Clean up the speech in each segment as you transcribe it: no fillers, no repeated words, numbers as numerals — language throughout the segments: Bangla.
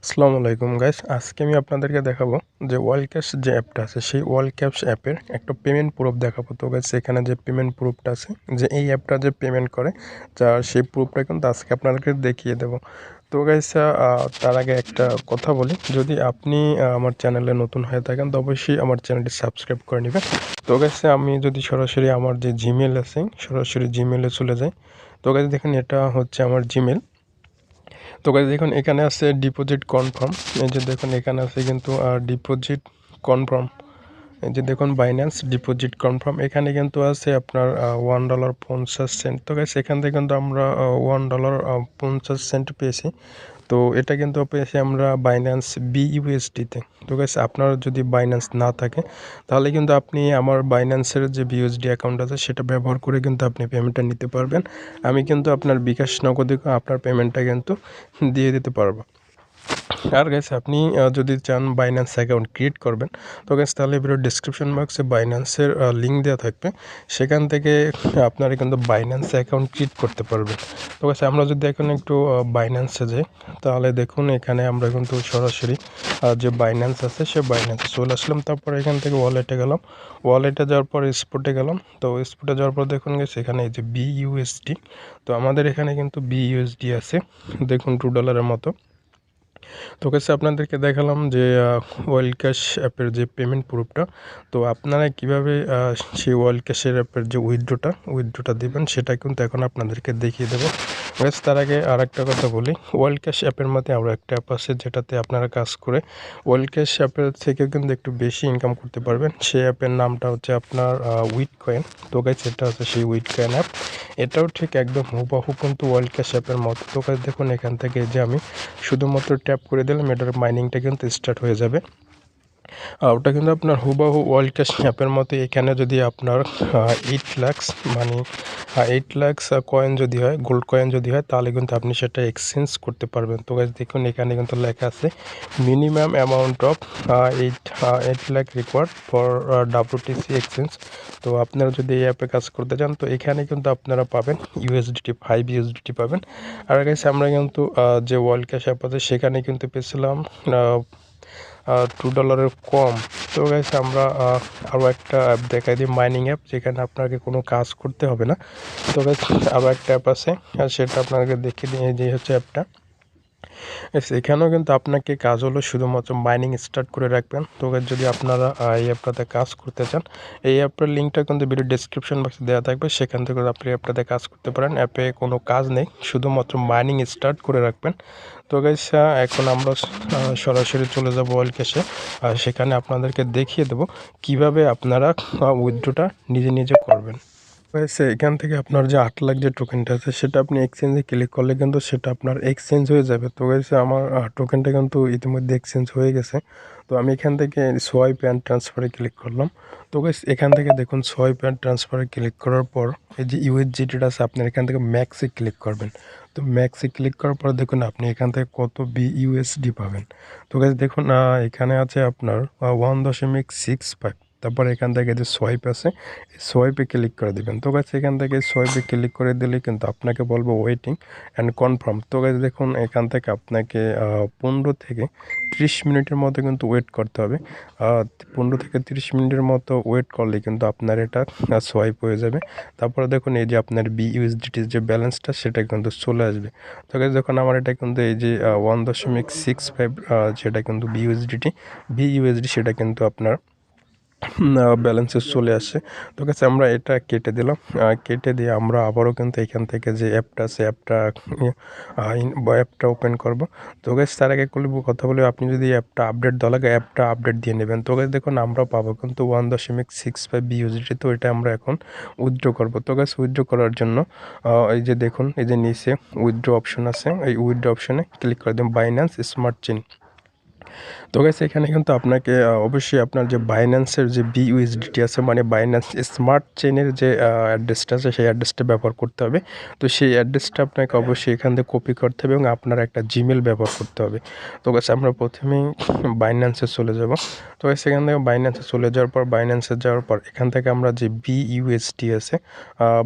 আসসালামু আলাইকুম গাইস, আজকে আমি আপনাদেরকে দেখাবো যে ওয়ার্ল্ড ক্যাশ যে অ্যাপটা আছে সেই ওয়ার্ল্ড ক্যাশ অ্যাপের একটা পেমেন্ট প্রুফ দেখাবো। তো গাইস এখানে যে পেমেন্ট প্রুফটা আছে, যে এই অ্যাপটা যে পেমেন্ট করে যা সেই প্রুফটা কিন্তু আজকে আপনাদেরকে দেখিয়ে দেবো। তো গাইস তার আগে একটা কথা বলি, যদি আপনি আমার চ্যানেলে নতুন হয়ে থাকেন তো অবশ্যই আমার চ্যানেলটি সাবস্ক্রাইব করে নেবেন। তো গাইস আমি যদি সরাসরি আমার যে জিমেল আছে সরাসরি জিমেলে চলে যাই, তো গাইস দেখেন এটা হচ্ছে আমার জিমেল। তো গাইস দেখুন এখানে আছে ডিপোজিট কনফার্ম, এই যে দেখুন এখানে আছে কিন্তু ডিপোজিট কনফার্ম, এই যে দেখুন বাইন্যান্স ডিপোজিট কনফার্ম, এখানে কিন্তু আছে আপনার $1.50। তো গাইস এখান থেকে কিন্তু আমরা $1.50 পেয়েছি। তো এটা কিন্তু পেয়েছি আমরা বাইন্যান্স বিইউএসডিতে। তো গাইস আপনার যদি বাইন্যান্স না থাকে তাহলে কিন্তু আপনি আমার বাইন্যান্সের যে বিইউএসডি অ্যাকাউন্ট আছে সেটা ব্যবহার করে কিন্তু আপনি পেমেন্টটা নিতে পারবেন। আমি কিন্তু আপনার বিকাশ নগদে আপনার পেমেন্টটা কিন্তু দিয়ে দিতে পারবো। আর গাইস আপনি যদি চান বাইন্যান্স অ্যাকাউন্ট ক্রিয়েট করবেন, তো গাইস তাহলে ভিডিওর ডেসক্রিপশন বক্সে বাইন্যান্সের লিঙ্ক দেওয়া থাকবে, সেখান থেকে আপনারা কিন্তু বাইন্যান্স অ্যাকাউন্ট ক্রিয়েট করতে পারবেন। তো গাইস আমরা যদি এখন একটু বাইন্যান্সে যাই, তাহলে দেখুন এখানে আমরা কিন্তু সরাসরি যে বাইন্যান্স আছে সে বাইন্যান্সে চলে আসলাম। তারপর এখান থেকে ওয়ালেটে গেলাম, ওয়ালেটে যাওয়ার পর স্পটে গেলাম। তো স্পটে যাওয়ার পর দেখুন গেছে এখানে এই যে বিইউএসডি, তো আমাদের এখানে কিন্তু বিইউএসডি আছে দেখুন $2 মতো। তো কাছে আপনাদেরকে দেখালাম যে ওয়ার্ল্ড ক্যাশ অ্যাপের যে পেমেন্ট প্রুফটা, তো আপনারা কীভাবে সেই ওয়ার্ল্ড ক্যাশের অ্যাপের যে উইথড্রোটা দেবেন সেটা কিন্তু এখন আপনাদেরকে দেখিয়ে দেবো। বেশ তার আগে আর একটা কথা বলি, ওয়ার্ল্ড ক্যাশ অ্যাপের মধ্যে আরও একটা অ্যাপ আছে যেটাতে আপনারা কাজ করে ওয়ার্ল্ড ক্যাশ অ্যাপের থেকে কিন্তু একটু বেশি ইনকাম করতে পারবেন। সেই অ্যাপের নামটা হচ্ছে আপনার উইট কয়েন। তো গাইস এটা হচ্ছে সেই উইট কয়েন অ্যাপ, এটাও ঠিক একদম হুবহু কিন্তু ওয়ার্ল্ড ক্যাশ অ্যাপের মতো। তো গাইস দেখুন এখান থেকে যে আমি শুধুমাত্র ট্যাপ করে দিলাম এটার মাইনিংটা কিন্তু স্টার্ট হয়ে যাবে। ওটা কিন্তু আপনার হুবহু ওয়ার্ল্ড ক্যাশ অ্যাপের মতো। এখানে যদি আপনার 8 লাখ মানে 8 লাখ কয়েন যদি হয়, গোল্ড কয়েন যদি হয়, তাহলে কিন্তু আপনি সেটা এক্সচেঞ্জ করতে পারবেন। তো গাইস দেখুন এখানে কিন্তু লেখা আছে minimum amount of 8 lakh required for WTC exchange. তো আপনারা যদি এই অ্যাপে কাজ করতে চান তো এখানে কিন্তু আপনারা পাবেন ইউএসডিটি 5 USDT পাবেন। আর গাইস আমরা কিন্তু যে ওয়ার্ল্ড ক্যাশ অ্যাপ আছে সেখানে কিন্তু পেয়েছিলাম $2 কম। তো গাইস আমরা আরও একটা অ্যাপ দেখাই দিই, মাইনিং অ্যাপ, যেখানে আপনাকে কোনো কাজ করতে হবে না। তো গাইস আরও একটা অ্যাপ আছে আর সেটা আপনাকে দেখিয়ে দিই, এই যে হচ্ছে অ্যাপটা। এখানেও কিন্তু আপনাকে কাজ হলো শুধুমাত্র মাইনিং স্টার্ট করে রাখবেন। তো যদি আপনারা এই অ্যাপটাতে কাজ করতে চান, এই অ্যাপটার লিঙ্কটা কিন্তু ভিডিও ডেসক্রিপশন বক্সে দেওয়া থাকবে, সেখান থেকে আপনি অ্যাপটাতে কাজ করতে পারেন। অ্যাপে কোনো কাজ নেই, শুধুমাত্র মাইনিং স্টার্ট করে রাখবেন। তো গাইস এখন আমরা সরাসরি চলে যাব ওয়ার্ল্ড ক্যাশে, আর সেখানে আপনাদেরকে দেখিয়ে দেবো কিভাবে আপনারা উইথড্রোটা নিজে নিজে করবেন। হয়েছে এখান থেকে আপনার যে 8 লাখ যে টোকেনটা আছে সেটা আপনি এক্সচেঞ্জে ক্লিক করলে কিন্তু সেটা আপনার এক্সচেঞ্জ হয়ে যাবে। তো গাইস আমার টোকেনটা কিন্তু ইতিমধ্যে এক্সচেঞ্জ হয়ে গেছে। তো আমি এখান থেকে সোয়াইপ অ্যান্ড ট্রান্সফারে ক্লিক করলাম। তো গাইস এখান থেকে দেখুন সোয়াইপ অ্যান্ড ট্রান্সফারে ক্লিক করার পর এই যে ইউএসডিটিটা আছে আপনার এখান থেকে ম্যাক্সে ক্লিক করবেন। তো ম্যাক্সে ক্লিক করার পর দেখুন আপনি এখান থেকে কত বিইউএসডি পাবেন। তো গাইস দেখুন এখানে আছে আপনার 1.65। তারপর এখান থেকে যে সোয়াইপ আছে সোয়াইপে ক্লিক করে দিবেন। তো গাইস এখান থেকে সোয়াইপে ক্লিক করে দিলে কিন্তু আপনাকে বলবো ওয়েটিং অ্যান্ড কনফার্ম। তো গাইস দেখুন এখান থেকে আপনাকে 15 থেকে 30 মিনিটের মতো কিন্তু ওয়েট করতে হবে। 15 থেকে 30 মিনিটের মতো ওয়েট করলে কিন্তু আপনার এটা সোয়াইপ হয়ে যাবে। তারপরে দেখুন এই যে আপনার বিইউএসডিটির যে ব্যালেন্সটা সেটা কিন্তু চলে আসবে। তো গাইস দেখুন আমার এটা কিন্তু এই যে 1.65 যেটা কিন্তু বিইউএসডি সেটা কিন্তু আপনার ব্যালেন্সে চলে আসে। তো গাইস আমরা এটা কেটে দিলাম, কেটে দিয়ে আমরা আবারও কিন্তু এখান থেকে যে অ্যাপটা আছে অ্যাপটা ওপেন করব। তো গাইস তার আগে কথা বলি, আপনি যদি অ্যাপটা আপডেট দেওয়া লাগে অ্যাপটা আপডেট দিয়ে নেবেন। তো গাইস দেখুন আমরা পাবো কিন্তু 1.65 বিইউএসডি। তো এটা আমরা এখন উইথড্র করব। তো গাইস উইথড্র করার জন্য এই যে দেখুন এই যে নিচে উইথড্র অপশন আছে, এই উইথড্র অপশনে ক্লিক করে দিন বাইন্যান্স স্মার্ট চেইন। তো গাইস এখানে কিন্তু আপনাকে অবশ্যই আপনার যে বাইন্যান্সের যে বিইউএসডিটি আছে মানে বাইন্যান্স স্মার্ট চেইনের যে অ্যাড্রেসটা আছে সেই অ্যাড্রেসটা ব্যবহার করতে হবে। তো সেই অ্যাড্রেসটা আপনাকে অবশ্যই এখান থেকে কপি করতে হবে এবং আপনার একটা জিমেল ব্যবহার করতে হবে। তো গাইস আমরা প্রথমেই বাইন্যান্সে চলে যাব। তো গাইস এখান থেকে বাইন্যান্সে চলে যাওয়ার পর বাইন্যান্সে যাওয়ার পর এখান থেকে আমরা যে বিইউএসডি আছে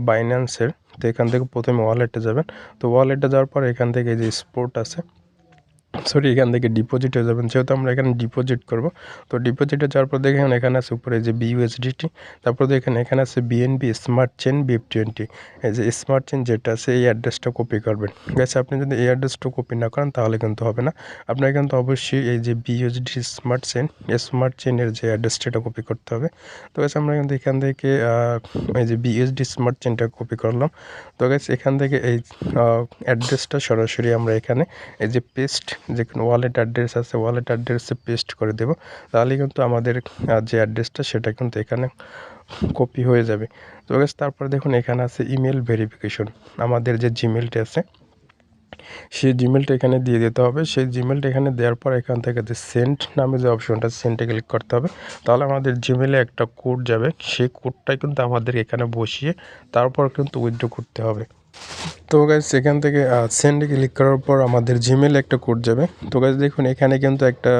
বাইন্যান্সের, তো এখান থেকে প্রথমে ওয়ালেটে যাবেন। তো ওয়ালেটে যাওয়ার পর এখান থেকে যে স্পোর্ট আছে সরি এখান থেকে ডিপোজিটে যাবেন, যেহেতু আমরা এখানে ডিপোজিট করব। তো ডিপোজিটে যাওয়ার পর দেখেন এখানে আছে উপরে যে বিইউএসডিটি, তারপর দেখেন এখানে আছে বিএনবি স্মার্ট চেন BIF20। এই যে স্মার্ট চেন যেটা আছে এই অ্যাড্রেসটা কপি করবেন। গেছে আপনি যদি এই অ্যাড্রেসটা কপি না করেন তাহলে কিন্তু হবে না। আপনার কিন্তু অবশ্যই এই যে বিইউএসডি স্মার্ট চেনের যে অ্যাড্রেসটা এটা কপি করতে হবে। তো গেছে আমরা কিন্তু এখান থেকে এই যে বিইউএসডি স্মার্ট চেনটা কপি করলাম। তো গেছে এখান থেকে এই অ্যাড্রেসটা সরাসরি আমরা এখানে এই যে পেস্ট যে ওয়ালেট অ্যাড্রেস আছে ওয়ালেট অ্যাড্রেসে পেস্ট করে দেব। তাহলে কিন্তু আমাদের যে অ্যাড্রেসটা সেটা কিন্তু এখানে কপি হয়ে যাবে। তো গাইস তারপর দেখুন এখানে আছে ইমেল ভেরিফিকেশন। আমাদের যে জিমেলটা আছে সেই জিমেলটা এখানে দিয়ে দিতে হবে। সেই জিমেলটা এখানে দেওয়ার পর এখান থেকে যে সেন্ড নামে যে অপশনটা সেন্ডে ক্লিক করতে হবে। তাহলে আমাদের জিমেলে একটা কোড যাবে, সেই কোডটাই কিন্তু আমাদের এখানে বসিয়ে তারপর কিন্তু উইথড্র করতে হবে। তো গাইস এখান থেকে সেন্ডে ক্লিক করার পর আমাদের জিমেলে একটা কোড যাবে। তো গাইস দেখুন এখানে কিন্তু একটা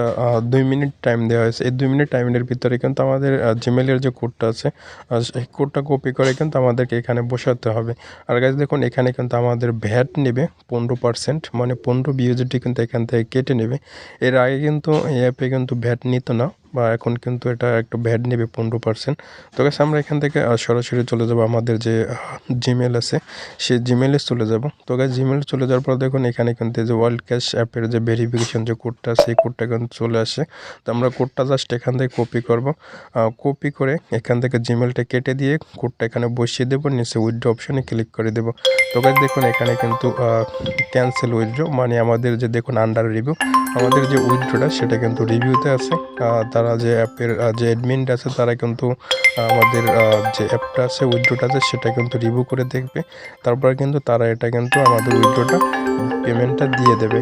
2 মিনিট টাইম দেওয়া হয়েছে। এই 2 মিনিট টাইমের ভিতরে কিন্তু আমাদের জিমেলের যে কোডটা আছে সেই কোডটা কপি করে কিন্তু আমাদেরকে এখানে বসাতে হবে। আর গাইস দেখুন এখানে কিন্তু আমাদের ভ্যাট নেবে 15%, মানে 15 বিউজিটি কিন্তু এখান থেকে কেটে নেবে। এর আগে কিন্তু এই অ্যাপে কিন্তু ভ্যাট নিত না, বা এখন কিন্তু এটা একটু ভ্যাট নেবে 15%। তো গাইস আমরা এখান থেকে সরাসরি চলে যাব আমাদের যে জিমেল আছে সেই জিমেলে চলে যাব। তো গাইস জিমেলে চলে যাওয়ার পর দেখুন এখানে কিন্তু যে ওয়ার্ল্ড ক্যাশ অ্যাপের যে ভেরিফিকেশন যে কোডটা সেই কোডটা কিন্তু চলে আসে। তো আমরা কোডটা জাস্ট এখান থেকে কপি করব। কপি করে এখান থেকে জিমেলটা কেটে দিয়ে কোডটা এখানে বসিয়ে দেবো, নিচে উইথড্র অপশনে ক্লিক করে দেবো। তো গাইস দেখুন এখানে কিন্তু ক্যান্সেল উইথড্র, মানে আমাদের যে দেখুন আন্ডার রিভিউ, আমাদের যে উইথড্রটা সেটা কিন্তু রিভিউতে আছে। তারা যে অ্যাপের যে অ্যাডমিনটা আছে তারা কিন্তু আমাদের যে অ্যাপটা আছে উইথড্রটা আছে সেটা কিন্তু রিভিউ করে দেখবে। তারপর কিন্তু তারা এটা কিন্তু আমাদের উইথড্রটা পেমেন্টটা দিয়ে দেবে।